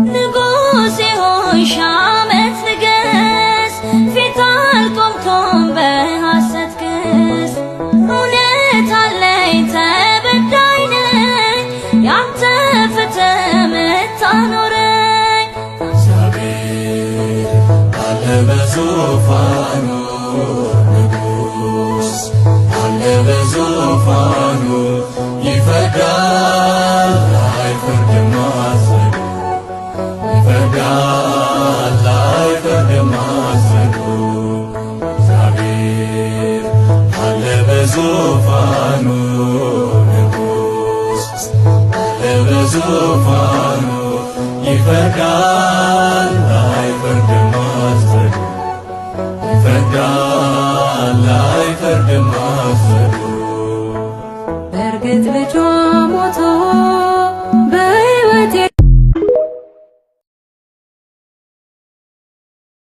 ንጉሴ ሆይ ሺህ ዓመት ንገስ፣ ፊት አልቆምኩም በሐሰት ክስ። እውነት አለኝ ተበዳይ ነኝ፣ ያንተ ፍትህ ምታኖረኝ። እግዚአብሔር አለ በዙፋኑ፣ ንጉሥ አለ በዙፋኑ። ይፈርዳል አይፈርድም አስረዱ፣ ይፈርዳል አይፈርድም አስረዱ። እግዚአብሔር አለ በዙፋኑ፣ ንጉሥ አለ በዙፋኑ። ይፈርዳል አይፈርድም አስረዱ፣ ይፈርዳል